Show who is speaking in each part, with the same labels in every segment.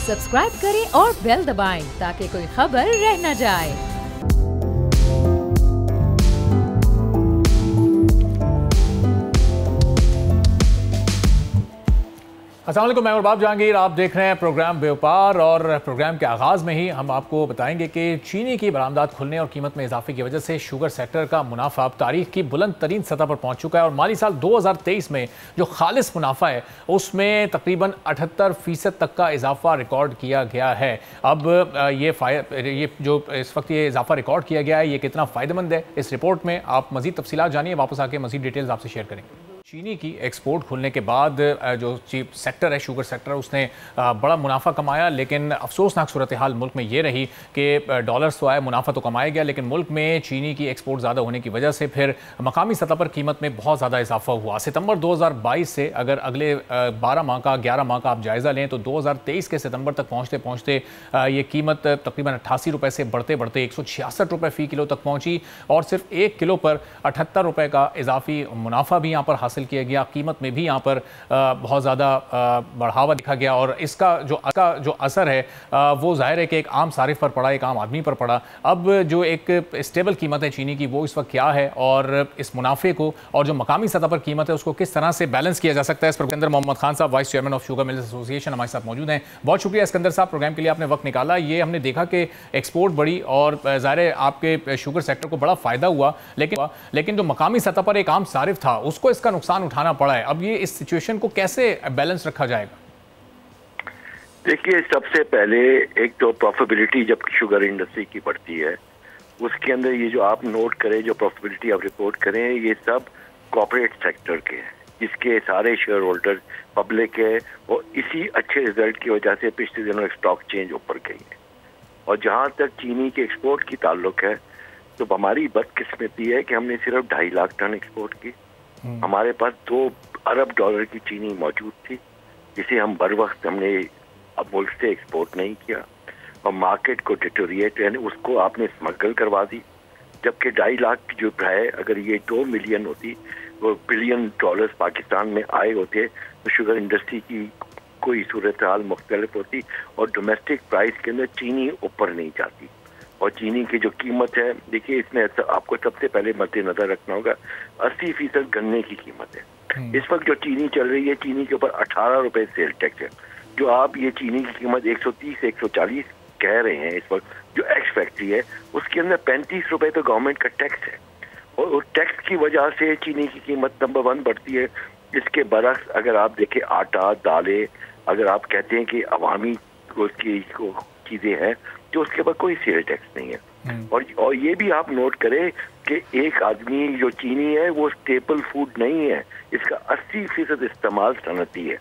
Speaker 1: Subscribe करें और bell दबाएं ताकि कोई खबर रह न जाए।
Speaker 2: अस्सलाम वालेकुम, मैं अरबाब जहांगीर। आप देख रहे हैं प्रोग्राम व्यापार और प्रोग्राम के आगाज़ में ही हम आपको बताएंगे कि चीनी की बरामदात खुलने और कीमत में इजाफे की वजह से शुगर सेक्टर का मुनाफा अब तारीख की बुलंद तरीन सतह पर पहुंच चुका है और माली साल 2023 में जो खालिस मुनाफा है उसमें तकरीबन 78% तक का इजाफा रिकॉर्ड किया गया है। अब ये जो इस वक्त ये इजाफा रिकॉर्ड किया गया है ये कितना फ़ायदेमंद है, इस रिपोर्ट में आप मज़ीद तफसीलात जानिए। वापस आके मज़ीद डिटेल्स आपसे शेयर करेंगे। चीनी की एक्सपोर्ट खुलने के बाद जो चीप सेक्टर है, शुगर सेक्टर, उसने बड़ा मुनाफा कमाया, लेकिन अफसोसनाक सूरत हाल मुल्क में ये रही कि डॉलर्स तो आए, मुनाफा तो कमाया गया, लेकिन मुल्क में चीनी की एक्सपोर्ट ज़्यादा होने की वजह से फिर मकामी सतह पर कीमत में बहुत ज़्यादा इजाफा हुआ। सितंबर 2022 से अगर अगले 11 माह का 11 माह का आप जायज़ा लें तो 2023 के सितंबर तक पहुँचते पहुँचते ये कीमत तकरीबन 88 रुपये से बढ़ते बढ़ते 166 रुपये फ़ी किलो तक पहुँची और सिर्फ 1 किलो पर 78 रुपये का इजाफी मुनाफा भी यहाँ पर हासिल किया गया। कीमत में भी यहाँ पर बहुत ज़्यादा बढ़ावा दिखा गया और इसका जो असर है वो जाहिर है कि एक आम सारिफ पर पड़ा, एक आम आदमी पर पड़ा। अब जो एक स्टेबल कीमत है चीनी की वो इस वक्त क्या है और इस मुनाफे को और जो मकामी सतह पर कीमत है उसको किस तरह से बैलेंस किया जा सकता है, इस प्रोग्राम के अंदर मोहम्मद खान साहब, vice chairman of sugar mills association, हमारे साथ मौजूद हैं। बहुत शुक्रिया सिकंदर साहब, प्रोग्राम के लिए आपने वक्त निकाला। ये हमने देखा कि एक्सपोर्ट बढ़ी और जाहिर है आपके शुगर सेक्टर को बड़ा फ़ायदा हुआ, लेकिन जो मकामी सतह पर एक आम सारिफ था उसको इसका नुकसान उठाना पड़ा है। अब ये इस सिचुएशन को कैसे बैलेंस रखा जाएगा?
Speaker 3: देखिए, सबसे पहले एक तो प्रॉफिटेबिलिटी जब शुगर इंडस्ट्री की बढ़ती है उसके अंदर ये जो आप नोट करें, जो प्रॉफिटेबिलिटी आप रिपोर्ट करें, ये सब कॉर्पोरेट सेक्टर के हैं जिसके सारे शेयर होल्डर पब्लिक है और इसी अच्छे रिजल्ट की वजह से पिछले दिनों स्टॉक चेंज ऊपर गई है। और जहाँ तक चीनी के एक्सपोर्ट की ताल्लुक है तो हमारी बदकिस्मती है कि हमने सिर्फ 2.5 लाख टन एक्सपोर्ट की। हमारे पास 2 अरब डॉलर की चीनी मौजूद थी जिसे हम बर वक्त हमने अब मुल्क से एक्सपोर्ट नहीं किया और मार्केट को डिटोरिएट यानी उसको आपने स्मगल करवा दी। जबकि 2.5 लाख की जो है, अगर ये 2 मिलियन होती, वो बिलियन डॉलर्स पाकिस्तान में आए होते तो शुगर इंडस्ट्री की कोई सूरत हाल मुख्तलिफ होती और डोमेस्टिक प्राइस के अंदर चीनी ऊपर नहीं जाती। और चीनी की जो कीमत है, देखिए इसमें आपको सबसे पहले मद्देनजर रखना होगा 80% गन्ने की कीमत है। इस वक्त जो चीनी चल रही है, चीनी के ऊपर 18 रुपए सेल टैक्स है। जो आप ये चीनी की कीमत 130 से 140 कह रहे हैं इस वक्त, जो एक्स फैक्ट्री है उसके अंदर 35 रुपए तो गवर्नमेंट का टैक्स है और उस टैक्स की वजह से चीनी की कीमत नंबर 1 बढ़ती है। इसके बरक्स अगर आप देखें आटा, दालें, अगर आप कहते हैं कि अवामी उसकी चीजें हैं जो उसके ऊपर कोई सेल टैक्स नहीं है। और ये भी आप नोट करें कि एक आदमी जो चीनी है वो स्टेपल फूड नहीं है, इसका 80% इस्तेमाल सनती है,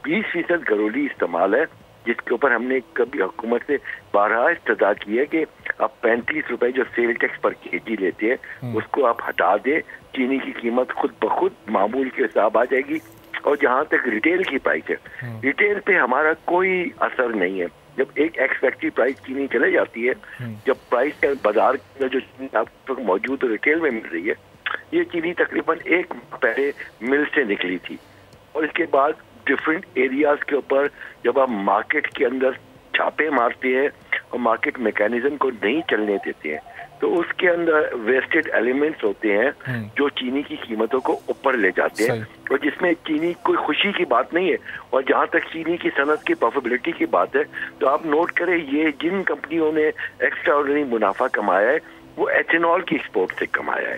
Speaker 3: 20% घरेलू इस्तेमाल है, जिसके ऊपर हमने कभी हुकूमत से 12 इस्तदा की है कि आप 35 रुपए जो सेल टैक्स पर केजी लेते हैं उसको आप हटा दें, चीनी की कीमत खुद ब खुद मामूल के हिसाब आ जाएगी। और जहाँ तक रिटेल की प्राइस है, रिटेल पे हमारा कोई असर नहीं है। जब एक एक्स फैक्ट्री प्राइस चीनी चले जाती है, जब प्राइस का बाजार में जो चीनी आप मौजूद रिटेल में मिल रही है, ये चीनी तकरीबन 1 माह पहले मिल से निकली थी और इसके बाद डिफरेंट एरियाज के ऊपर जब आप मार्केट के अंदर छापे मारते हैं और मार्केट मैकेनिज्म को नहीं चलने देते हैं तो उसके अंदर वेस्टेड एलिमेंट्स होते हैं जो चीनी की कीमतों को ऊपर ले जाते हैं और जिसमें चीनी कोई खुशी की बात नहीं है। और जहाँ तक चीनी की सनत की प्रॉफिटेबिलिटी की बात है तो आप नोट करें, ये जिन कंपनियों ने एक्स्ट्रा ऑर्डिनरी मुनाफा कमाया है वो एथेनॉल की एक्सपोर्ट से कमाया है।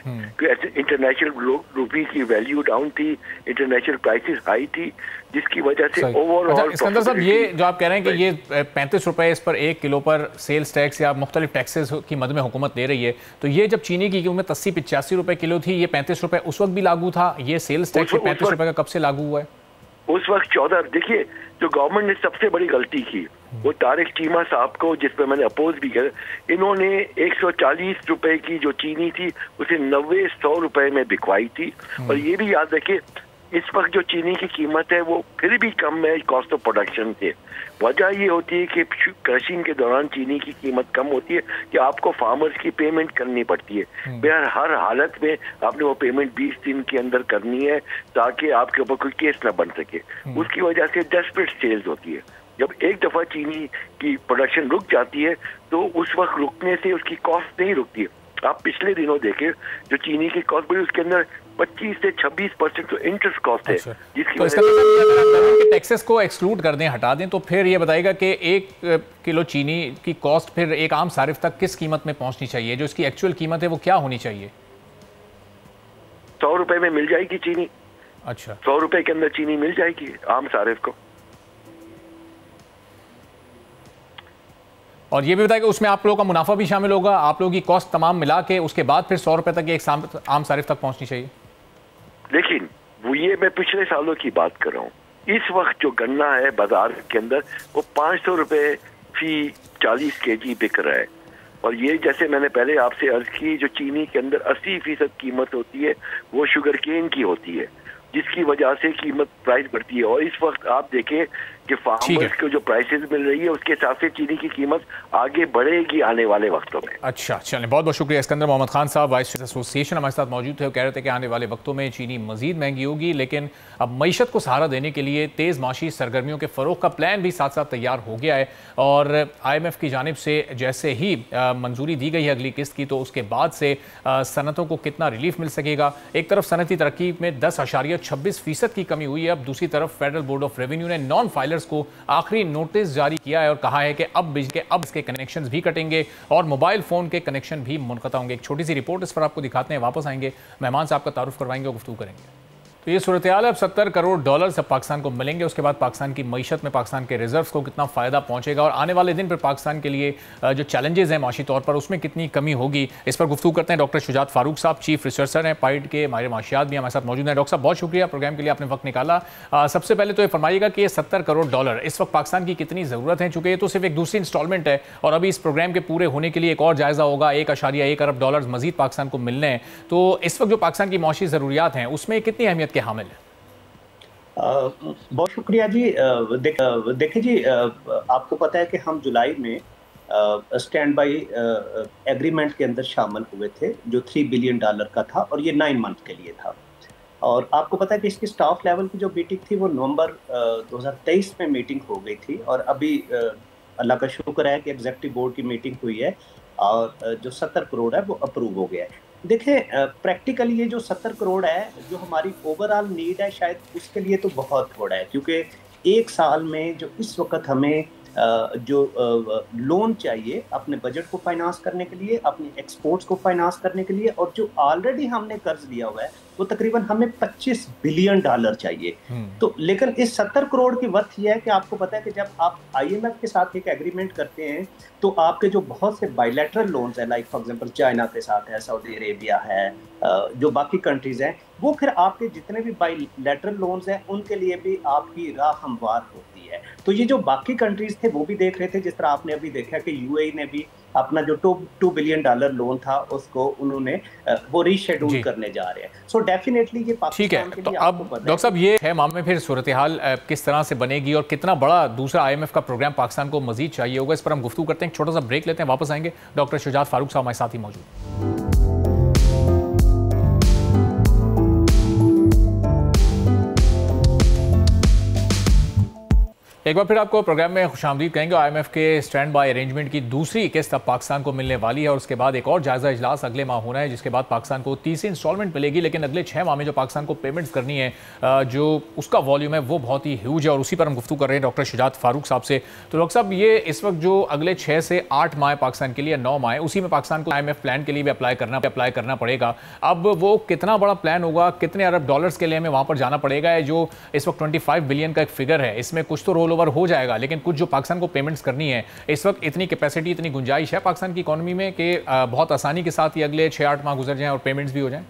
Speaker 3: इंटरनेशनल रुपी की वैल्यू डाउन थी, इंटरनेशनल प्राइसेस हाई थी, जिसकी वजह से ओवरऑल।
Speaker 2: इस्कंदर साहब, ये जो आप कह रहे हैं कि ये 35 रुपए इस पर 1 किलो पर सेल्स टैक्स या मुख्तलिफ टैक्सेस की मद में हुकूमत दे रही है, तो ये जब चीनी की कीमत 80-85 रुपए किलो थी, ये 35 रुपए उस वक्त भी लागू था? ये सेल्स टैक्स 35 रुपए का कब से लागू हुआ है?
Speaker 3: उस वक्त 14। देखिए, जो गवर्नमेंट ने सबसे बड़ी गलती की वो तारिक चीमा साहब को, जिस पर मैंने अपोज भी किया, इन्होंने 140 रुपए की जो चीनी थी उसे 90-100 रुपए में बिकवाई थी। और ये भी याद रखिए, इस वक्त जो चीनी की कीमत है वो फिर भी कम है कॉस्ट ऑफ प्रोडक्शन से। वजह ये होती है कि क्रशिंग के दौरान चीनी की कीमत कम होती है कि आपको फार्मर्स की पेमेंट करनी पड़ती है। बेहर हर हालत में आपने वो पेमेंट 20 दिन के अंदर करनी है ताकि आपके ऊपर कोई केस ना बन सके। उसकी वजह से डेस्परेट सेल्स होती है। जब एक दफा चीनी की प्रोडक्शन रुक जाती है तो उस वक्त रुकने से उसकी कॉस्ट नहीं रुकती है। आप पिछले दिनों देखें जो चीनी की कॉस्ट बढ़ी उसके अंदर 25 से 26% तो इंटरेस्ट कॉस्ट है।
Speaker 2: अच्छा।
Speaker 3: जिसकी
Speaker 2: तो इसका मतलब कि टैक्सेस को एक्सक्लूड कर दें, हटा दें, तो फिर ये बताएगा कि 1 किलो चीनी की कॉस्ट फिर एक आम सारिफ तक किस कीमत में पहुंचनी चाहिए, जो इसकी एक्चुअल कीमत है वो क्या होनी चाहिए?
Speaker 3: 100 रुपए में मिल जाएगी चीनी।
Speaker 2: अच्छा,
Speaker 3: 100 रुपए के अंदर चीनी मिल जाएगी आम सारिफ को।
Speaker 2: और ये भी बताएगा उसमें आप लोगों का मुनाफा भी शामिल होगा, आप लोगों की कॉस्ट तमाम मिला के उसके बाद फिर 100 रुपए तक एक आम सारिफ तक पहुंचनी चाहिए।
Speaker 3: लेकिन वो ये मैं पिछले सालों की बात कर रहा हूँ। इस वक्त जो गन्ना है बाजार के अंदर वो 500 रुपए फी 40 kg बिक रहा है। और ये जैसे मैंने पहले आपसे अर्ज की, जो चीनी के अंदर 80% कीमत होती है वो शुगर केन की होती है, जिसकी वजह से कीमत प्राइस बढ़ती है। और इस वक्त आप देखें कि फार्मर्स को जो प्राइसेस मिल रही है उसके हिसाब से चीनी की कीमत आगे बढ़ेगी आने वाले वक्तों में।
Speaker 2: अच्छा, चलें, बहुत बहुत शुक्रिया। सिकंदर मोहम्मद खान साहब, वाइस चेयरमैन एसोसिएशन, हमारे साथ मौजूद थे। वो कह रहे थे कि आने वाले वक्तों में चीनी मजीद महंगी होगी, लेकिन अब मईशत को सहारा देने के लिए तेज़ माशी सरगर्मियों के फ़रोग का प्लान भी साथ साथ तैयार हो गया है। और IMF की जानिब से जैसे ही मंजूरी दी गई है अगली किस्त की, तो उसके बाद से सनतों को कितना रिलीफ मिल सकेगा। एक तरफ सनती तरक्की में 10.26% की कमी हुई है, अब दूसरी तरफ फेडरल बोर्ड ऑफ रेवेन्यू ने नॉन फाइलर्स को आखिरी नोटिस जारी किया है और कहा है कि अब इसके कनेक्शंस भी कटेंगे और मोबाइल फोन के कनेक्शन भी मुनक़ता होंगे। एक छोटी सी रिपोर्ट इस पर आपको दिखाते हैं, वापस आएंगे, मेहमान साहब का तारुफ करवाएंगे और गुफ्तगू करेंगे। तो ये सूरत हाल है। अब $70 करोड़ अब पाकिस्तान को मिलेंगे। उसके बाद पाकिस्तान की मईशत में पाकिस्तान के रिजर्व्स को कितना फ़ायदा पहुंचेगा और आने वाले दिन पर पाकिस्तान के लिए जो चैलेंजेस हैं माशी तौर पर, उसमें कितनी कमी होगी, इस पर गुफ्तगू करते हैं। डॉक्टर शुजात फारूक साहब चीफ रिसर्चर हैं, पाइड के माहिर माशियात भी हमारे साथ मौजूद हैं। डॉक्टर साहब, बहुत शुक्रिया प्रोग्राम के लिए, आपने वक्त निकाला। सबसे पहले तो ये फरमाइएगा कि ये $70 करोड़ इस वक्त पाकिस्तान की कितनी ज़रूरत है, चूँकि ये तो सिर्फ एक दूसरी इंस्टॉलमेंट है और अभी इस प्रोग्राम के पूरे होने के लिए एक और जायज़ा होगा, $1.1 अरब मजीद पाकिस्तान को मिलने हैं। तो इस वक्त जो पाकिस्तान की माशी ज़रूरियात हैं उसमें कितनी अहमियत के हामिल है?
Speaker 4: बहुत शुक्रिया जी। देखिए जी, आपको पता है कि हम जुलाई में स्टैंड बाई एग्रीमेंट के अंदर शामिल हुए थे जो $3 बिलियन का था और ये 9 मंथ के लिए था। और आपको पता है कि इसकी स्टाफ लेवल की जो मीटिंग थी वो नवंबर 2023 में मीटिंग हो गई थी और अभी अल्लाह का शुक्र है कि एग्जीक्यूटिव बोर्ड की मीटिंग हुई है और जो 70 करोड़ है वो अप्रूव हो गया है। देखिए, प्रैक्टिकली ये जो 70 करोड़ है जो हमारी ओवरऑल नीड है शायद उसके लिए तो बहुत थोड़ा है, क्योंकि एक साल में जो इस वक्त हमें जो लोन चाहिए अपने बजट को फाइनेंस करने के लिए, अपने एक्सपोर्ट्स को फाइनेंस करने के लिए, और जो ऑलरेडी हमने कर्ज लिया हुआ है वो तकरीबन हमें $25 बिलियन चाहिए। तो लेकिन इस 70 करोड़ की वर्थ यह है कि आपको पता है कि जब आप IMF के साथ एक एग्रीमेंट करते हैं तो आपके जो बहुत से बायलैटरल लोन्स हैं, लाइक फॉर एग्जांपल चाइना के साथ है, सऊदी अरेबिया है, जो बाकी कंट्रीज हैं, वो फिर आपके जितने भी बायलैटरल लोन्स हैं उनके लिए भी आपकी राह हमवार होती है। तो ये जो बाकी कंट्रीज थे वो भी देख रहे थे, जिस तरह आपने अभी देखा कि UAE ने भी अपना जो $2 बिलियन लोन था उसको उन्होंने वो रीशेड्यूल करने जा रहे हैं। सो डेफिनेटली ये पाकिस्तान के लिए। तो
Speaker 2: अब डॉक्टर साहब, ये 6 माह में फिर सूरत हाल किस तरह से बनेगी और कितना बड़ा दूसरा IMF का प्रोग्राम पाकिस्तान को मजीद चाहिए होगा, इस पर हम गुफ्तगू करते हैं। एक छोटा सा ब्रेक लेते हैं, वापस आएंगे। डॉक्टर शुजात फारूक साहब हमारे साथ ही मौजूद। एक बार फिर आपको प्रोग्राम में खुशामदीद कहेंगे। IMF के स्टैंड बाय अरेंजमेंट की दूसरी किस्त अब पाकिस्तान को मिलने वाली है और उसके बाद एक और जायजा इजलास अगले माह होना है, जिसके बाद पाकिस्तान को तीसरी इंस्टॉलमेंट मिलेगी। लेकिन अगले 6 माह में जो पाकिस्तान को पेमेंट्स करनी है, जो उसका वॉल्यूम है वो बहुत ही ह्यूज है और उसी पर हम गुफ्तगू कर रहे हैं डॉक्टर शुजात फारूक साहब से। तो डॉक्टर साहब, ये इस वक्त जो अगले 6 से 8 माह पाकिस्तान के लिए, 9 माह, उसी में पाकिस्तान को IMF प्लान के लिए भी अप्लाई करना पड़ेगा। अब वो कितना बड़ा प्लान होगा, कितने अरब डॉलर्स के लिए हमें वहाँ पर जाना पड़ेगा? जो इस वक्त 25 बिलियन का एक फिगर है, इसमें कुछ तो रोल ओवर हो जाएगा, लेकिन कुछ जो पाकिस्तान को पेमेंट्स करनी है, इस वक्त इतनी कैपेसिटी, इतनी गुंजाइश है पाकिस्तान की इकोनॉमी में कि बहुत आसानी के साथ ये अगले 6-8 माह गुजर जाएं और पेमेंट्स भी हो जाएं?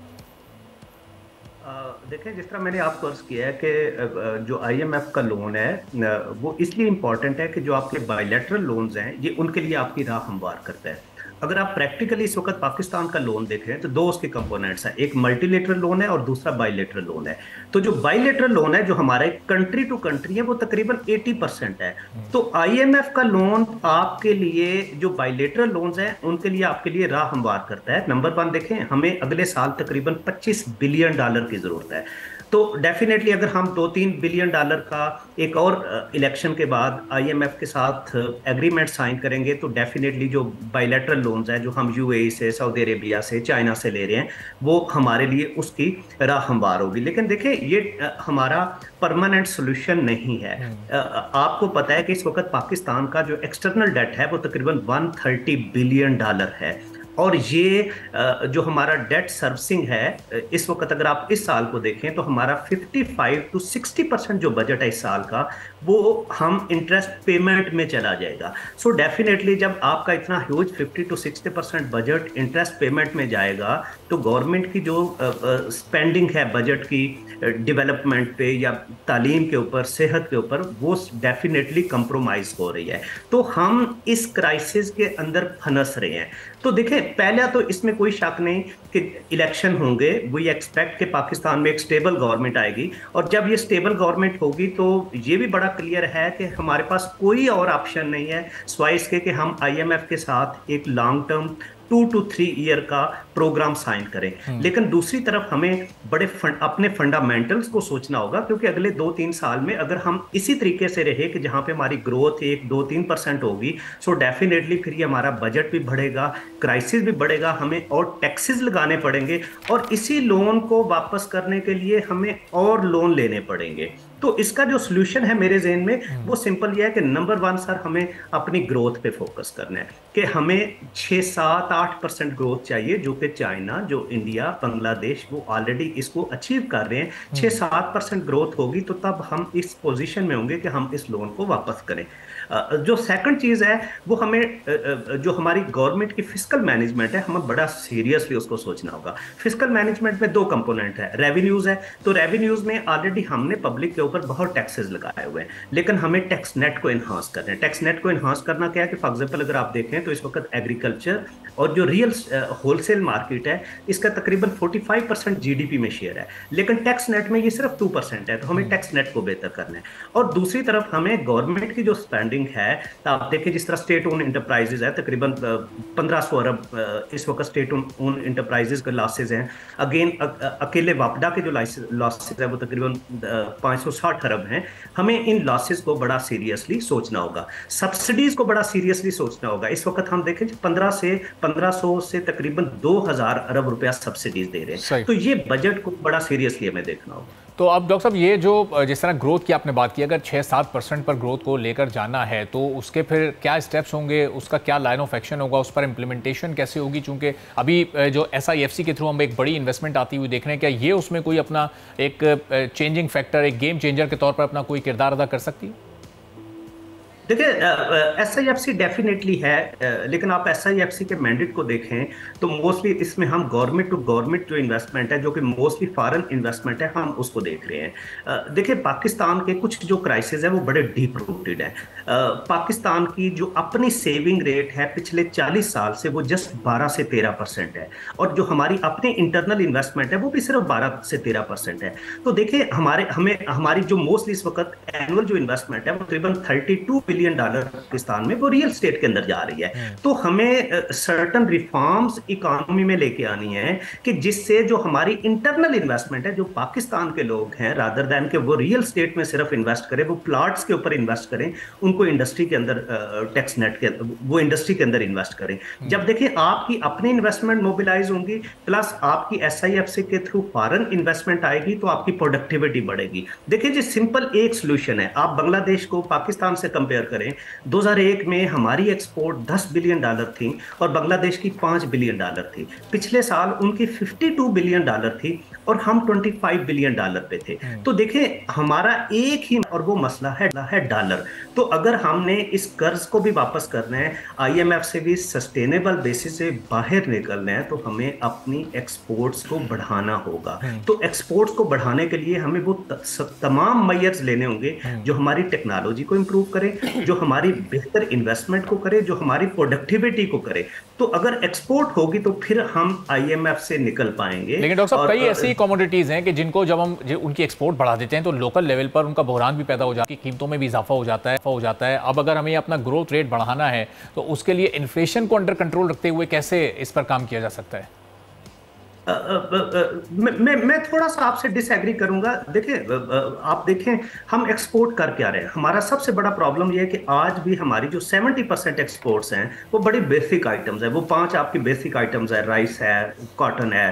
Speaker 4: देखिए, जिस तरह मैंने आपको अर्ज किया है कि जो IMF का लोन है वो इसलिए इम्पॉर्टेंट है कि जो आपके बायलैटरल लोन्स हैं ये उनके लिए आपकी राह हमवार करता है। अगर आप प्रैक्टिकली इस वक्त पाकिस्तान का लोन देख रहे हैं तो 2 उसके कंपोनेंट्स हैं, एक मल्टीलेटरल लोन है और दूसरा बायलैटरल लोन है। तो जो बायलैटरल लोन है जो हमारे कंट्री टू कंट्री है वो तकरीबन 80% है। तो IMF का लोन आपके लिए, जो बायलैटरल लोन्स हैं उनके लिए आपके लिए राह हमवार करता है। नंबर 1 देखें, हमें अगले साल तकरीबन $25 बिलियन की जरूरत है। तो डेफिनेटली अगर हम 2-3 बिलियन डॉलर का एक और इलेक्शन के बाद आईएमएफ के साथ एग्रीमेंट साइन करेंगे तो डेफिनेटली जो बायलैटरल लोन्स हैं जो हम यूएई से, सऊदी अरेबिया से, चाइना से ले रहे हैं वो हमारे लिए उसकी राह हमवार होगी। लेकिन देखिए ये हमारा परमानेंट सोल्यूशन नहीं है। आपको पता है कि इस वक्त पाकिस्तान का जो एक्सटर्नल डेट है वो तकरीबन 130 बिलियन डॉलर है और ये जो हमारा डेट सर्विसिंग है इस वक्त अगर आप इस साल को देखें तो हमारा 55 to 60% जो बजट है इस साल का वो हम इंटरेस्ट पेमेंट में चला जाएगा। सो डेफिनेटली जब आपका इतना huge 50 to 60% budget interest payment में जाएगा तो गवर्नमेंट की जो स्पेंडिंग है बजट की डेवलपमेंट पे या तालीम के ऊपर, सेहत के ऊपर, वो डेफिनेटली कंप्रोमाइज हो रही है। तो हम इस क्राइसिस के अंदर फंस रहे हैं। तो देखिए पहला तो इसमें कोई शक नहीं कि इलेक्शन होंगे, वी एक्सपेक्ट कि पाकिस्तान में एक स्टेबल गवर्नमेंट आएगी और जब ये स्टेबल गवर्नमेंट होगी तो ये भी बड़ा क्लियर है कि हमारे पास कोई और ऑप्शन नहीं है सिवाय इसके कि हम आईएमएफ के साथ एक लॉन्ग टर्म 2 to 3 ईयर का प्रोग्राम साइन करें। लेकिन दूसरी तरफ हमें बड़े अपने फंडामेंटल्स को सोचना होगा क्योंकि अगले 2-3 साल में अगर हम इसी तरीके से रहे कि जहां पे हमारी ग्रोथ 1-2-3% होगी सो डेफिनेटली फिर ये हमारा बजट भी बढ़ेगा, क्राइसिस भी बढ़ेगा, हमें और टैक्सेस लगाने पड़ेंगे और इसी लोन को वापस करने के लिए हमें और लोन लेने पड़ेंगे। तो इसका जो सोल्यूशन है मेरे ज़हन में वो सिंपल ये है कि नंबर 1 सर हमें अपनी ग्रोथ पे फोकस करना है कि हमें 6-7-8% ग्रोथ चाहिए जो कि चाइना, जो इंडिया, बांग्लादेश वो ऑलरेडी इसको अचीव कर रहे हैं। 6-7% ग्रोथ होगी तो तब हम इस पोजीशन में होंगे कि हम इस लोन को वापस करें। जो सेकंड चीज़ है वो हमें जो हमारी गवर्नमेंट की फिस्कल मैनेजमेंट है हमें बड़ा सीरियसली उसको सोचना होगा। फिस्कल मैनेजमेंट में 2 कंपोनेंट है, रेवेन्यूज़ है तो रेवेन्यूज़ में ऑलरेडी हमने पब्लिक के ऊपर बहुत टैक्सेस लगाए हुए हैं लेकिन हमें टैक्स नेट को इन्हांस करना है। टैक्स नेट को इन्हांस करना क्या है कि फॉर एग्जांपल अगर आप देखें तो इस वक्त एग्रीकल्चर और जो रियल होलसेल मार्केट है इसका तकरीबन 45% जीडीपी में शेयर है लेकिन टैक्स नेट में ये सिर्फ 2% है। तो हमें टैक्स नेट को बेहतर करना है और दूसरी तरफ हमें गवर्नमेंट की जो स्पेंडिंग है तो आप देखें जिस तरह स्टेट ओन इंटरप्राइजेज है तकरीबन 1500 अरब इस वक्त स्टेट ओन इंटरप्राइजेज के लॉसेज हैं। अगेन अकेले वापडा के जो लॉसेज है वो तकरीबन 560 अरब हैं। हमें इन लॉसेज को बड़ा सीरियसली सोचना होगा, सब्सिडीज को बड़ा सीरियसली सोचना होगा। इस वक्त हम देखें 1500 से तकरीबन 2000 अरब रुपया सब्सिडीज दे रहे हैं। तो ये बजट को बड़ा सीरियसली हमें देखना होगा।
Speaker 2: तो अब डॉक्टर साहब ये जो जिस तरह ग्रोथ की आपने बात की, अगर 6-7% पर ग्रोथ को लेकर जाना है तो उसके फिर क्या स्टेप्स होंगे, उसका क्या लाइन ऑफ एक्शन होगा, उस पर इम्प्लीमेंटेशन कैसे होगी? चूंकि अभी जो SIFC के थ्रू हम एक बड़ी इन्वेस्टमेंट आती हुई देख रहे हैं, क्या ये उसमें कोई अपना एक चेंजिंग फैक्टर, एक गेम चेंजर के तौर पर अपना कोई किरदार अदा कर सकती है?
Speaker 4: देखिए SIFC डेफिनेटली है लेकिन आप SIFC के मैंडेट को देखें तो मोस्टली इसमें हम गवर्नमेंट टू गवर्नमेंट जो इन्वेस्टमेंट है जो कि मोस्टली फॉरेन इन्वेस्टमेंट है हम उसको देख रहे हैं। देखिए पाकिस्तान के कुछ जो क्राइसिस है वो बड़े डीप रूटेड है। पाकिस्तान की जो अपनी सेविंग रेट है पिछले 40 साल से वो जस्ट 12 से 13% है और जो हमारी अपनी इंटरनल इन्वेस्टमेंट है वो भी सिर्फ 12 से 13% है। तो देखिए हमारी जो मोस्टली इस वक्त एनुअल जो इन्वेस्टमेंट है वो तकरीबन 32 बिलियन डॉलर पाकिस्तान में वो रियल स्टेट के अंदर जा रही है। तो हमें सर्टन रिफॉर्म्स इकोनॉमी में लेके आनी है कि जिससे जो हमारी इंटरनल इन्वेस्टमेंट है जो पाकिस्तान के लोग हैं रादर दैन के वो रियल स्टेट में सिर्फ इन्वेस्ट करें, वो प्लॉट्स के ऊपर इन्वेस्ट करें, उनको इंडस्ट्री के अंदर टैक्स नेट के वो इंडस्ट्री के अंदर इन्वेस्ट करें। जब देखिए आपकी अपनी इन्वेस्टमेंट मोबिलाइज होंगी प्लस आपकी SIFC के थ्रू फॉरेन इन्वेस्टमेंट आएगी तो आपकी प्रोडक्टिविटी बढ़ेगी। देखिए जी सिंपल एक सोल्यूशन है, आप बांग्लादेश को पाकिस्तान से कंपेयर करें 2001 में हमारी एक्सपोर्ट 10 बिलियन डॉलर थी और बांग्लादेश की 5 बिलियन डॉलर थी। पिछले साल उनकी 52 बिलियन डॉलर थी और हम 25 बिलियन डॉलर पे थे। तो देखें हमारा एक ही और वो मसला है डॉलर। तो अगर हमने इस कर्ज को भी वापस करना है, IMF से भी सस्टेनेबल बेसिस से बाहर निकलना है तो हमें अपनी एक्सपोर्ट्स को बढ़ाना होगा। तो एक्सपोर्ट्स को बढ़ाने के लिए हमें वो तमाम मेजर्स लेने होंगे जो हमारी टेक्नोलॉजी को इम्प्रूव करे, जो हमारी बेहतर इन्वेस्टमेंट को करे, जो हमारी प्रोडक्टिविटी को करे। तो अगर एक्सपोर्ट होगी तो फिर हम IMF से निकल पाएंगे।
Speaker 2: लेकिन डॉक्टर साहब कई ऐसी कमोडिटीज हैं कि जिनको जब हम उनकी एक्सपोर्ट बढ़ा देते हैं तो लोकल लेवल पर उनका बहरान भी पैदा हो जाता है, कीमतों में भी इजाफा हो जाता है। अब अगर हमें अपना ग्रोथ रेट बढ़ाना है तो उसके लिए इन्फ्लेशन को अंडर कंट्रोल रखते हुए कैसे इस पर काम किया जा सकता है?
Speaker 4: मैं थोड़ा सा आपसे डिसएग्री करूंगा। देखिए, आप देखें हम एक्सपोर्ट कर क्या रहे हैं। हमारा सबसे बड़ा प्रॉब्लम यह है कि आज भी हमारी जो 70% एक्सपोर्ट्स हैं वो बड़ी बेसिक आइटम्स है। वो 5 आपकी बेसिक आइटम्स है, राइस है, कॉटन है,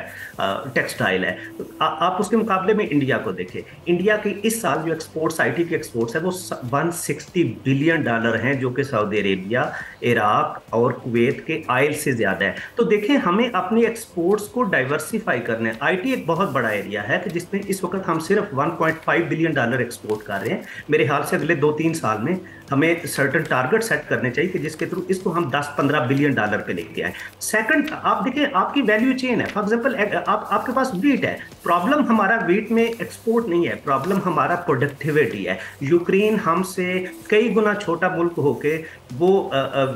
Speaker 4: टेक्सटाइल है। आप उसके मुकाबले में इंडिया को देखें। इंडिया की इस साल जो एक्सपोर्ट्स, आईटी के एक्सपोर्ट्स है वो $160 बिलियन हैं, जो कि सऊदी अरेबिया, इराक और कुवैत के आयल से ज्यादा है। तो देखें, हमें अपनी एक्सपोर्ट्स को डाइवर्सिफाई करने। आईटी एक बहुत बड़ा एरिया है कि जिसमें इस वक्त हम सिर्फ $1.5 बिलियन एक्सपोर्ट कर रहे हैं। मेरे ख्याल से अगले 2-3 साल में हमें सर्टेन टारगेट सेट करने चाहिए कि जिसके थ्रू इसको हम $10-15 बिलियन पे लेके आए। सेकंड, आप देखें आपकी वैल्यू चेन है। फॉर एग्जांपल, आपके पास वीट है। प्रॉब्लम हमारा वीट में एक्सपोर्ट नहीं है, प्रॉब्लम हमारा प्रोडक्टिविटी है। यूक्रेन हमसे कई गुना छोटा मुल्क होके वो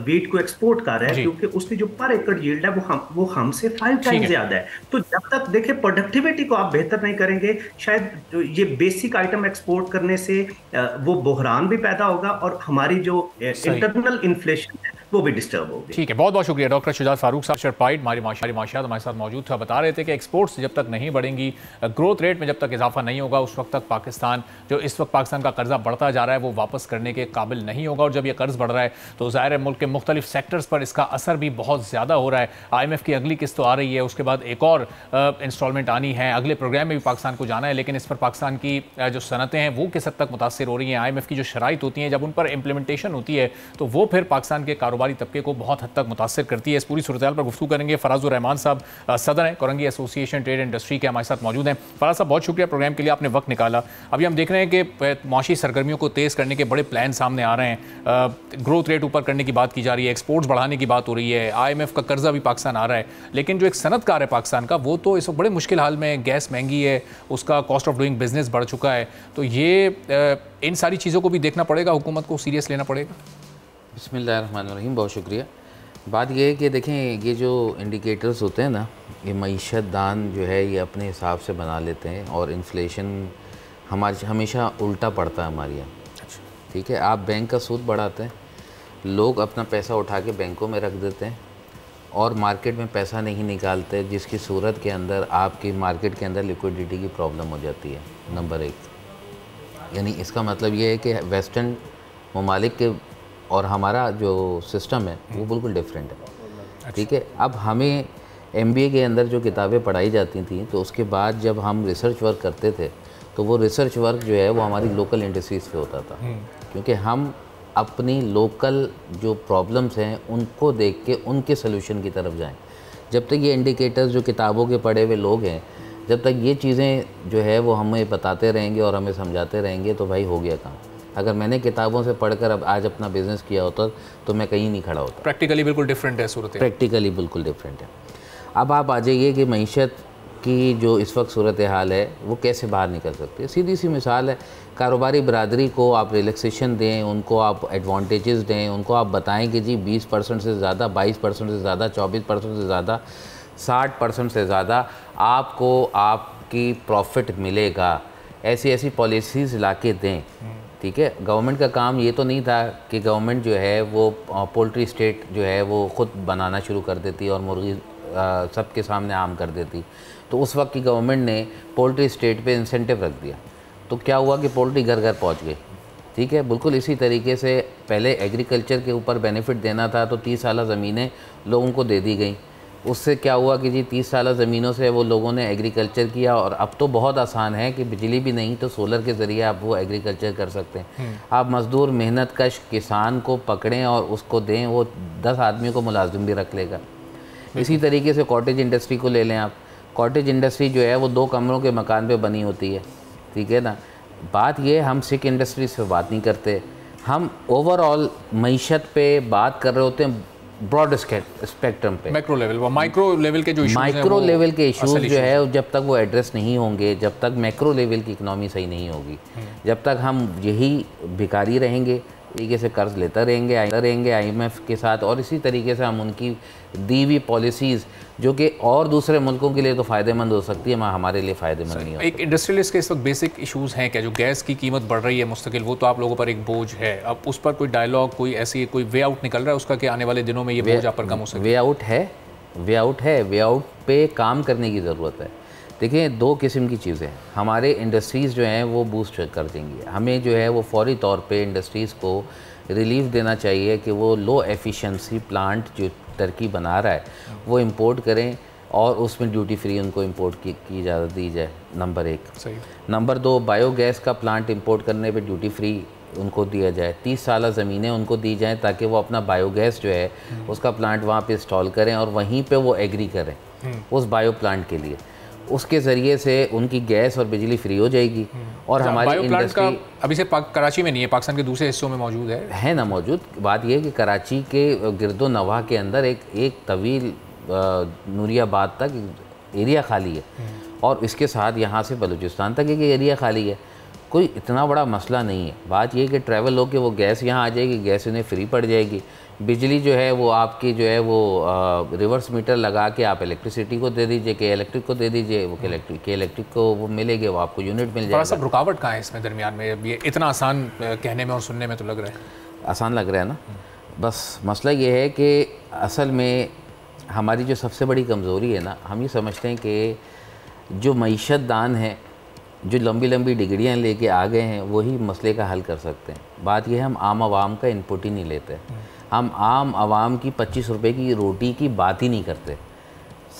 Speaker 4: वीट को एक्सपोर्ट कर रहा है, क्योंकि उसकी जो पर एकड़ यील्ड है वो हमसे 5 टाइम ज्यादा है। तो जब तक देखिए प्रोडक्टिविटी को आप बेहतर नहीं करेंगे, शायद ये बेसिक आइटम एक्सपोर्ट करने से वो बहरान भी पैदा होगा और हमारी जो इंटरनल इन्फ्लेशन है वो भी डिस्टर्ब होगी।
Speaker 2: ठीक है, बहुत बहुत शुक्रिया डॉक्टर शुजात फारूक साहब। शरपाइड हमारे साथ मौजूद था, बता रहे थे कि एक्सपोर्ट्स जब तक नहीं बढ़ेंगी, ग्रोथ रेट में जब तक इजाफा नहीं होगा, उस वक्त तक पाकिस्तान, जो इस वक्त पाकिस्तान का कर्जा बढ़ता जा रहा है, वो वापस करने के काबिल नहीं होगा। और जब ये कर्ज बढ़ रहा है तो ज़ाहिर है मुल्क के मुख्तलिफ सेक्टर्स पर इसका असर भी बहुत ज़्यादा हो रहा है। IMF की अगली किस्त तो आ रही है, उसके बाद एक और इंस्टॉलमेंट आनी है, अगले प्रोग्राम में भी पाकिस्तान को जाना है, लेकिन इस पर पाकिस्तान की जो सनतें हैं वो किस हद तक मुतासर हो रही हैं। IMF की जो शराइत होती हैं, जब उन पर इम्प्लीमेंटेशन होती है तो वो फिर पाकिस्तान के कारोबारी तबके को बहुत हद तक मुतासर करती है। इस पूरी सूरत पर गुफ्तगू करेंगे। फराजुर रहमान साहब सदर हैं कोरंगी एसोसिएशन ट्रेड इंडस्ट्री के, हमारे साथ मौजूद हैं। फराज साहब, बहुत शुक्रिया प्रोग्राम के लिए, आपने वक्त निकाला। अभी हम देख रहे हैं कि माशी सरगर्मियों को तेज़ करने के बड़े प्लान सामने आ रहे हैं। ग्रोथ रेट ऊपर करने की बात की जा रही है, एक्सपोर्ट्स बढ़ाने की बात हो रही है, IMF का कर्जा भी पाकिस्तान आ रहा है, लेकिन जो एक सनतकार है पाकिस्तान का, वो तो इस वक्त बड़े मुश्किल हाल में। गैस महंगी है, उसका कॉस्ट ऑफ डूइंग बिजनेस बढ़ चुका है। तो ये इन सारी चीज़ों को भी देखना पड़ेगा, हुकूमत को सीरियस लेना पड़ेगा।
Speaker 5: बिस्मिल्लाहिर्रहमानिर्रहीम, बहुत शुक्रिया। बात ये है कि देखें, ये जो इंडिकेटर्स होते हैं ना, ये मईशत दान जो है ये अपने हिसाब से बना लेते हैं और इन्फ्लेशन हमारी हमेशा उल्टा पड़ता है हमारे यहाँ। ठीक है, आप बैंक का सूद बढ़ाते हैं, लोग अपना पैसा उठा के बैंकों में रख देते हैं और मार्केट में पैसा नहीं निकालते, जिसकी सूरत के अंदर आपकी मार्केट के अंदर लिक्विडिटी की प्रॉब्लम हो जाती है, नंबर 1। यानी इसका मतलब ये है कि वेस्टर्न ममालिक के और हमारा जो सिस्टम है वो बिल्कुल डिफरेंट है। ठीक है, अब हमें MBA के अंदर जो किताबें पढ़ाई जाती थी, तो उसके बाद जब हम रिसर्च वर्क करते थे तो वो रिसर्च वर्क जो है वो हमारी लोकल इंडस्ट्रीज़ पे होता था, क्योंकि हम अपनी लोकल जो प्रॉब्लम्स हैं उनको देख के उनके सोल्यूशन की तरफ जाएं। जब तक ये इंडिकेटर्स जो किताबों के पढ़े हुए लोग हैं, जब तक ये चीज़ें जो है वो हमें बताते रहेंगे और हमें समझाते रहेंगे, तो भाई हो गया काम। अगर मैंने किताबों से पढ़कर अब आज अपना बिज़नेस किया होता तो मैं कहीं नहीं खड़ा होता।
Speaker 2: प्रैक्टिकली बिल्कुल डिफरेंट है सूरत,
Speaker 5: प्रैक्टिकली बिल्कुल डिफरेंट है। अब आप आ जाइए कि मईशत की जो इस वक्त सूरत हाल है वो कैसे बाहर निकल सकती है। सीधी सी मिसाल है, कारोबारी बरादरी को आप रिलैक्सेशन दें, उनको आप एडवांटेजेस दें, उनको आप बताएं कि जी 20% से ज़्यादा, 22% से ज़्यादा, 24% से ज़्यादा, 60% से ज़्यादा आपको आपकी प्रॉफिट मिलेगा। ऐसी ऐसी पॉलिसीज़ ला के दें। ठीक है, गवर्नमेंट का काम ये तो नहीं था कि गवर्नमेंट जो है वो पोल्ट्री स्टेट जो है वो ख़ुद बनाना शुरू कर देती और मुर्गी सबके सामने आम कर देती। तो उस वक्त की गवर्नमेंट ने पोल्ट्री स्टेट पे इंसेंटिव रख दिया, तो क्या हुआ कि पोल्ट्री घर घर पहुंच गई। ठीक है, बिल्कुल इसी तरीके से पहले एग्रीकल्चर के ऊपर बेनिफिट देना था तो 30 साल ज़मीनें लोगों को दे दी गई। उससे क्या हुआ कि जी 30 साल ज़मीनों से वो लोगों ने एग्रीकल्चर किया, और अब तो बहुत आसान है कि बिजली भी नहीं तो सोलर के ज़रिए आप वो एग्रीकल्चर कर सकते हैं। आप मज़दूर मेहनत कश किसान को पकड़ें और उसको दें, वो 10 आदमियों को मुलाजिम भी रख लेगा। इसी तरीके से कॉटेज इंडस्ट्री को ले लें आप। कॉटेज इंडस्ट्री जो है वो 2 कमरों के मकान पे बनी होती है। ठीक है ना, बात ये हम सिक इंडस्ट्रीज पे बात नहीं करते, हम ओवरऑल मईशत पे बात कर रहे होते हैं ब्रॉड स्पेक्ट्रम पे,
Speaker 2: मैक्रो लेवल, वो माइक्रो लेवल के जो इश्यूज हैं,
Speaker 5: माइक्रो लेवल के इश्यूज जो है जब तक वो एड्रेस नहीं होंगे, जब तक मैक्रो लेवल की इकनॉमी सही नहीं होगी, जब तक हम यही भिखारी रहेंगे, तरीके से कर्ज लेता रहेंगे IMF के साथ, और इसी तरीके से हम उनकी दी हुई पॉलिसीज़ जो कि और दूसरे मुल्कों के लिए तो फ़ायदेमंद हो सकती है, हमारे लिए फ़ायदेमंद नहीं हो।
Speaker 2: एक इंडस्ट्रियलिस्ट के इस वक्त बेसिक इश्यूज़ हैं क्या, जो गैस की कीमत बढ़ रही है मुस्तकिल, वो तो आप लोगों पर एक बोझ है। अब उस पर कोई डायलॉग, कोई ऐसी कोई वे आउट निकल रहा है उसका कि आने वाले दिनों में ये बोझ आप पर कम हो सके?
Speaker 5: वे आउट है, वे आउट है, वे आउट पे काम करने की ज़रूरत है। देखिए, दो किस्म की चीज़ें हैं। हमारे इंडस्ट्रीज़ जो हैं वो बूस्ट कर देंगी, हमें जो है वो फौरी तौर पे इंडस्ट्रीज़ को रिलीफ देना चाहिए कि वो लो एफिशिएंसी प्लांट जो टर्की बना रहा है वो इंपोर्ट करें और उसमें ड्यूटी फ्री उनको इंपोर्ट की इजाज़त दी जाए, नंबर 1।
Speaker 2: सही।
Speaker 5: नंबर 2, बायोगैस का प्लांट इंपोर्ट करने पे ड्यूटी फ्री उनको दिया जाए, 30 साल ज़मीनें उनको दी जाएं ताकि वो अपना बायोगैस जो है उसका प्लांट वहाँ पे इंस्टॉल करें और वहीं पे वो एग्री करें उस बायो प्लांट के लिए। उसके ज़रिए से उनकी गैस और बिजली फ्री हो जाएगी। और हमारी इंडस्ट्री
Speaker 2: अभी से कराची में नहीं है, पाकिस्तान के दूसरे हिस्सों में मौजूद है
Speaker 5: ना मौजूद। बात यह है कि कराची के गिरदो नवाह के अंदर एक तवील नूरियाबाद तक एरिया खाली है और इसके साथ यहाँ से बलूचिस्तान तक एक एरिया खाली है। कोई इतना बड़ा मसला नहीं है। बात यह कि ट्रैवल हो के वो गैस यहाँ आ जाएगी, गैस उन्हें फ्री पड़ जाएगी। बिजली जो है वो आपकी जो है वो रिवर्स मीटर लगा के आप इलेक्ट्रिसिटी को दे दीजिए, के इलेक्ट्रिक को दे दीजिए, वो के इलेक्ट्रिक को वो मिलेगी, वो आपको यूनिट मिल जाएगा।
Speaker 2: सब रुकावट कहाँ है इसमें दरमियान में? ये इतना आसान कहने में और सुनने में तो लग रहा है
Speaker 5: आसान लग रहा है ना। बस मसला ये है कि असल में हमारी जो सबसे बड़ी कमज़ोरी है ना, हम ये समझते हैं कि जो मईशत दान है, जो लंबी लंबी डिग्रियाँ लेके आ गए हैं, वही मसले का हल कर सकते हैं। बात यह है हम आम आवाम का इनपुट ही नहीं लेते। हम आम आवाम की 25 रुपए की रोटी की बात ही नहीं करते।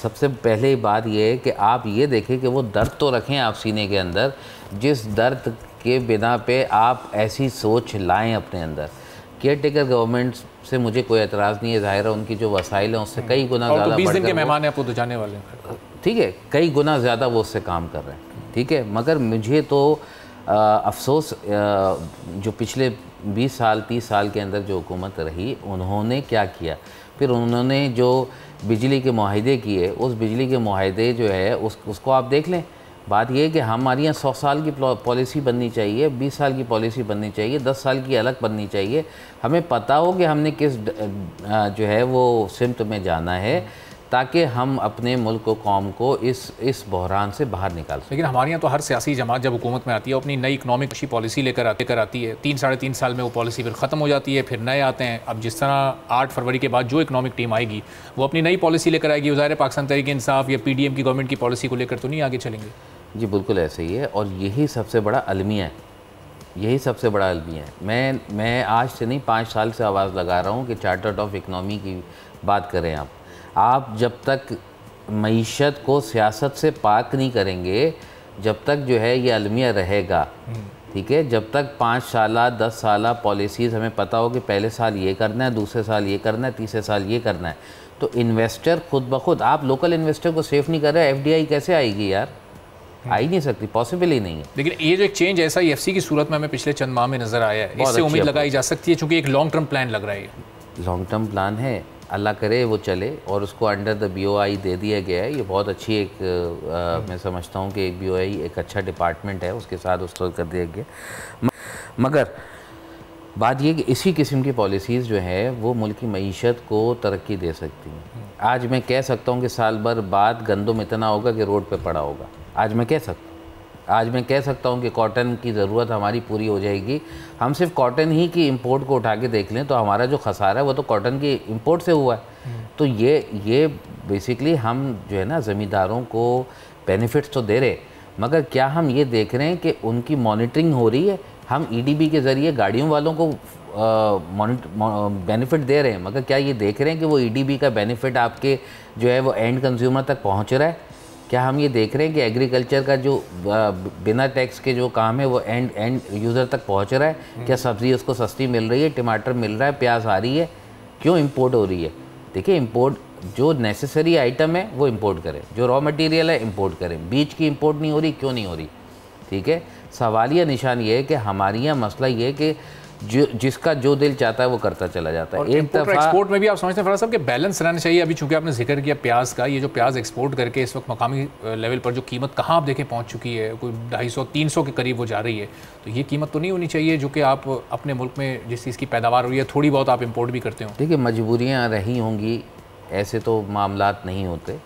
Speaker 5: सबसे पहले बात यह है कि आप ये देखें कि वो दर्द तो रखें आप सीने के अंदर, जिस दर्द के बिना पे आप ऐसी सोच लाएं अपने अंदर। केयर टेकर गवर्नमेंट से मुझे कोई एतराज़ नहीं है, ज़ाहिर है उनकी जो वसाइल हैं उससे कई गुना ज़्यादा,
Speaker 2: 20 दिन के मेहमान हैं, आपको तो जाने वाले हैं,
Speaker 5: ठीक है, कई गुना ज़्यादा वो उससे काम कर रहे हैं, ठीक है। मगर मुझे तो अफसोस जो पिछले 20 साल 30 साल के अंदर जो हुकूमत रही, उन्होंने क्या किया, फिर उन्होंने जो बिजली के मुआहदे किए, उस बिजली के मुआहदे जो है उसको आप देख लें। बात यह है कि हमारे यहाँ 100 साल की पॉलिसी बननी चाहिए, 20 साल की पॉलिसी बननी चाहिए, 10 साल की अलग बननी चाहिए। हमें पता हो कि हमने किस जो है वो सिमत में जाना है, ताकि हम अपने मुल्क को, कौम को इस बहरान से बाहर निकाल सकें।
Speaker 2: लेकिन हमारे यहाँ तो हर सियासी जमात जब हुकूमत में आती है, अपनी नई इकनॉमिक पॉलिसी लेकर आती है, 3 साढ़े 3 साल में वो पॉलिसी फिर ख़त्म हो जाती है, फिर नए आते हैं। अब जिस तरह 8 फरवरी के बाद जो इकनॉमिक टीम आएगी वो अपनी नई पॉलिसी लेकर आएगी। ज़ाहिर है पाकिस्तान तहरीक इंसाफ या PDM की गवर्नमेंट की पॉलिसी को लेकर तो नहीं आगे चलेंगे।
Speaker 5: जी बिल्कुल ऐसे ही है, और यही सबसे बड़ा अलमिया है, यही सबसे बड़ा अलमिया है। मैं आज से नहीं 5 साल से आवाज़ लगा रहा हूँ कि चार्टर्ड ऑफ इकनॉमी की बात करें आप जब तक मईशत को सियासत से पाक नहीं करेंगे, जब तक जो है ये अलमिया रहेगा, ठीक है। जब तक 5 साल 10 साल पॉलिसीज़ हमें पता हो कि पहले साल ये करना है, दूसरे साल ये करना है, तीसरे साल ये करना है, तो इन्वेस्टर खुद ब खुद, आप लोकल इन्वेस्टर को सेफ नहीं कर रहे, FDI कैसे आएगी यार? आ ही नहीं सकती, पॉसिबल ही नहीं है।
Speaker 2: लेकिन ये जो एक चेंज ऐसा EFC की सूरत में हमें पिछले चंद माह में नज़र आया है, इससे उम्मीद लगाई जा सकती है, चूँकि एक लॉन्ग टर्म प्लान लग रहा है।
Speaker 5: लॉन्ग टर्म प्लान है, अल्लाह करे वो चले, और उसको अंडर द BOI दे दिया गया है। ये बहुत अच्छी एक मैं समझता हूँ कि एक BOI एक अच्छा डिपार्टमेंट है, उसके साथ उसको कर दिया गया। मगर बात ये कि इसी किस्म की पॉलिसीज़ जो है वो मुल्क की मईशत को तरक्की दे सकती हैं। आज मैं कह सकता हूँ कि साल भर बाद गंदम इतना होगा कि रोड पे पड़ा होगा, आज मैं कह सकता हूँ कि कॉटन की ज़रूरत हमारी पूरी हो जाएगी। हम सिर्फ कॉटन ही की इंपोर्ट को उठा के देख लें तो हमारा जो खसारा है वो तो कॉटन की इंपोर्ट से हुआ है। तो ये बेसिकली हम जो है ना ज़मींदारों को बेनिफिट्स तो दे रहे, मगर क्या हम ये देख रहे हैं कि उनकी मॉनिटरिंग हो रही है? हम EDB के ज़रिए गाड़ियों वालों को बेनिफिट दे रहे हैं, मगर क्या ये देख रहे हैं कि वो EDB का बेनिफिट आपके जो है वो एंड कंज्यूमर तक पहुँच रहा है? क्या हम ये देख रहे हैं कि एग्रीकल्चर का जो बिना टैक्स के जो काम है वो एंड यूज़र तक पहुंच रहा है? क्या सब्ज़ी उसको सस्ती मिल रही है, टमाटर मिल रहा है, प्याज आ रही है? क्यों इंपोर्ट हो रही है? देखिए, इंपोर्ट जो नेसेसरी आइटम है वो इंपोर्ट करें, जो रॉ मटेरियल है इंपोर्ट करें। बीज की इंपोर्ट नहीं हो रही, क्यों नहीं हो रही? ठीक है, सवालिया निशान ये है कि हमारे यहाँ मसला ये है कि जिसका जो दिल चाहता है वो करता चला जाता है।
Speaker 2: एक दफ़ा एक्सपोर्ट में भी आप समझते हैं फराज साहब कि बैलेंस रहना चाहिए। अभी चूंकि आपने जिक्र किया प्याज का, ये जो प्याज एक्सपोर्ट करके इस वक्त मकामी लेवल पर जो कीमत कहाँ आप देखें पहुँच चुकी है, कोई 250-300 के करीब वो जा रही है, तो ये कीमत तो नहीं होनी चाहिए जो कि आप अपने मुल्क में जिस चीज़ की पैदावार हो रही है थोड़ी बहुत आप इम्पोर्ट भी करते हो।
Speaker 5: देखिए, मजबूरियाँ रही होंगी, ऐसे तो मामलात नहीं होते।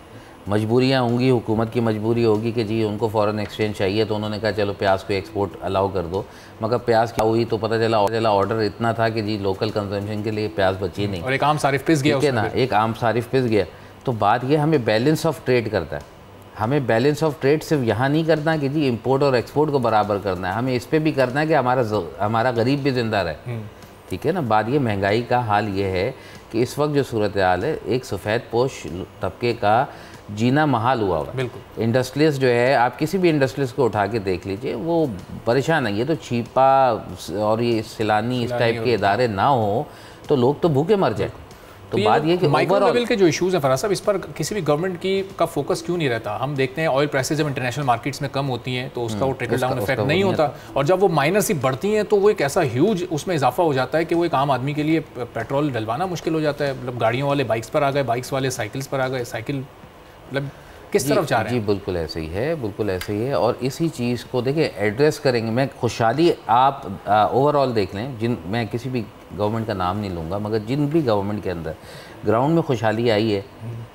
Speaker 5: मजबूरियाँ होंगी, हुकूमत की मजबूरी होगी कि जी उनको फ़ॉरेन एक्सचेंज चाहिए, तो उन्होंने कहा चलो प्याज को एक्सपोर्ट अलाउ कर दो। मगर प्याज क्या हुई तो पता चला ऑर्डर इतना था कि जी लोकल कंजम्पशन के लिए प्याज बची नहीं,
Speaker 2: और एक आम सारिफ पिस गया,
Speaker 5: ठीक है ना, एक आम सारिफ पिस गया। तो बात ये हमें बैलेंस ऑफ ट्रेड करता है, हमें बैलेंस ऑफ ट्रेड सिर्फ यहाँ नहीं करना कि जी इंपोर्ट और एक्सपोर्ट को बराबर करना है, हमें इस पे भी करना है कि हमारा गरीब भी ज़िंदा रहे। ठीक है ना। बात ये महंगाई का हाल ये है कि इस वक्त जो सूरत हाल है, एक सफ़ेद पोश तबके का जीना महाल हुआ हुआ।
Speaker 2: बिल्कुल।
Speaker 5: इंडस्ट्रियलिस्ट जो है, आप किसी भी इंडस्ट्रियलिस्ट को उठा के देख लीजिए, वो परेशान है। ये तो छीपा और ये सिलानी इस टाइप के इदारे ना हो तो लोग तो भूखे मर जाए। तो बात ये कि
Speaker 2: माइक्रो लेवल के जो इश्यूज हैं फराज साहब, इस पर किसी भी गवर्नमेंट का फोकस क्यों नहीं रहता? हम देखते हैं ऑयल प्राइसेस जब इंटरनेशनल मार्केट्स में कम होती हैं तो उसका वो ट्रिकल डाउन इफेक्ट नहीं होता, और जब वो माइनर सी बढ़ती हैं तो वो एक ऐसा ह्यूज उसमें इजाफा हो जाता है कि वो एक आम आदमी के लिए पेट्रोल डलवाना मुश्किल हो जाता है। मतलब गाड़ियों वाले बाइक्स पर आ गए, बाइक्स वाले साइकिल्स पर आ गए, साइकिल मतलब किस तरफ जा रहे हैं?
Speaker 5: जी बिल्कुल ऐसे ही है, बिल्कुल ऐसे ही है। और इसी चीज़ को देखिए एड्रेस करेंगे। मैं खुशहाली आप ओवरऑल देख लें, मैं किसी भी गवर्नमेंट का नाम नहीं लूँगा, मगर जिन भी गवर्नमेंट के अंदर ग्राउंड में खुशहाली आई है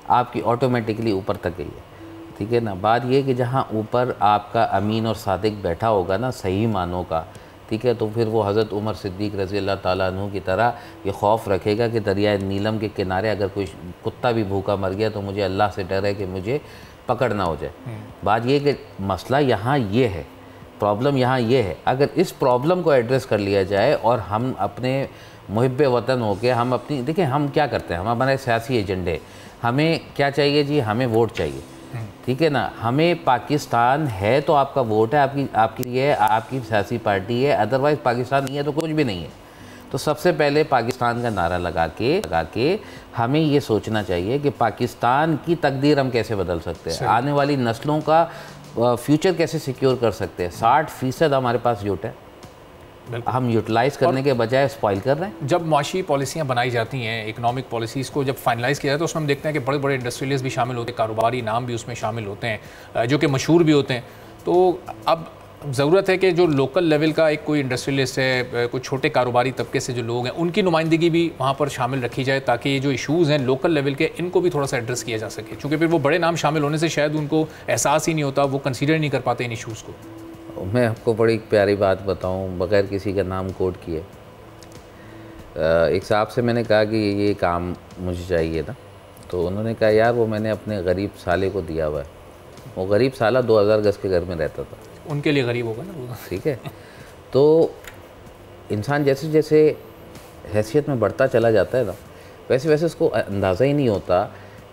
Speaker 5: आपकी ऑटोमेटिकली ऊपर तक गई है। ठीक है ना। बात ये कि जहाँ ऊपर आपका अमीन और सादिक बैठा होगा ना सही मानों का, ठीक है, तो फिर वो हज़रत उमर सिद्दीक़ रज़ी अल्लाह ताला अन्हु की तरह ये खौफ रखेगा कि दरियाए नीलम के किनारे अगर कोई कुत्ता भी भूखा मर गया तो मुझे अल्लाह से डर है कि मुझे पकड़ ना हो जाए। बात ये कि मसला यहाँ ये है, प्रॉब्लम यहाँ ये है। अगर इस प्रॉब्लम को एड्रेस कर लिया जाए और हम अपने मुहिब्बे वतन हो के हम अपनी, देखिए हम क्या करते हैं, हम हमारे सियासी एजेंडे, हमें क्या चाहिए जी, हमें वोट चाहिए। ठीक है ना। हमें पाकिस्तान है तो आपका वोट है, आपकी ये आपकी सियासी पार्टी है, अदरवाइज़ पाकिस्तान नहीं है तो कुछ भी नहीं है। तो सबसे पहले पाकिस्तान का नारा लगा के हमें ये सोचना चाहिए कि पाकिस्तान की तकदीर हम कैसे बदल सकते हैं, आने वाली नस्लों का फ्यूचर कैसे सिक्योर कर सकते हैं। 60% हमारे पास यूट है, हम यूटिलाइज़ करने के बजाय स्पॉइल कर रहे हैं।
Speaker 2: जब माशी पॉलिसियाँ बनाई जाती हैं, इकोनॉमिक पॉलिसीज़ को जब फाइनलाइज़ किया जाता है तो उसमें हम देखते हैं कि बड़े बड़े इंडस्ट्रियलिस्ट भी शामिल होते हैं, कारोबारी नाम भी उसमें शामिल होते हैं जो कि मशहूर भी होते हैं। तो अब ज़रूरत है कि जो लोकल लेवल का एक कोई इंडस्ट्रियलिस्ट है, कोई छोटे कारोबारी तबके से जो लोग हैं, उनकी नुमाइंदगी भी वहाँ पर शामिल रखी जाए ताकि ये जो इशूज़ हैं लोकल लेवल के, इनको भी थोड़ा सा एड्रेस किया जा सके। क्योंकि फिर वो बड़े नाम शामिल होने से शायद उनको एहसास ही नहीं होता, वो कंसीडर नहीं कर पाते इन इशूज़ को।
Speaker 5: मैं आपको बड़ी प्यारी बात बताऊं बग़ैर किसी का नाम कोट किए। एक साहब से मैंने कहा कि ये काम मुझे चाहिए ना, तो उन्होंने कहा यार वो मैंने अपने गरीब साले को दिया हुआ है। वो गरीब साला 2000 गज के घर में रहता था,
Speaker 2: उनके लिए गरीब होगा ना वो।
Speaker 5: ठीक है। तो इंसान जैसे जैसे हैसियत में बढ़ता चला जाता है ना, वैसे वैसे उसको अंदाज़ा ही नहीं होता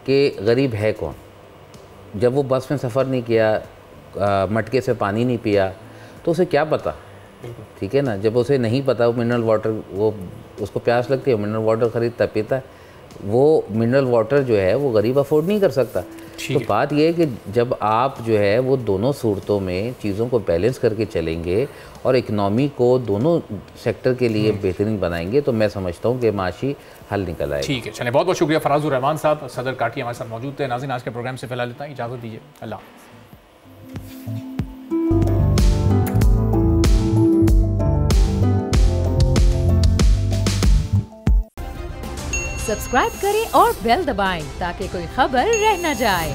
Speaker 5: कि गरीब है कौन। जब वो बस में सफ़र नहीं किया, मटके से पानी नहीं पिया, तो उसे क्या पता। ठीक है ना। जब उसे नहीं पता, वो मिनरल वाटर, वो उसको प्यास लगती है, मिनरल वाटर ख़रीदता पीता है, वो मिनरल वाटर जो है वो गरीब अफोर्ड नहीं कर सकता। तो बात ये है कि जब आप जो है वो दोनों सूरतों में चीज़ों को बैलेंस करके चलेंगे और इकनॉमी को दोनों सेक्टर के लिए बेहतरीन बनाएंगे तो मैं समझता हूँ कि माशी हल निकल आएगा।
Speaker 2: ठीक है, चलिए बहुत बहुत शुक्रिया। फराजुर रहमान साहब, सदर काटी हमारे साथ मौजूद थे। नाज़रीन, आज के प्रोग्राम से फिलहाल इतना ही, इजाज़त दीजिए, अल्लाह।
Speaker 1: सब्सक्राइब करें और बेल दबाएं ताकि कोई खबर रह न जाए।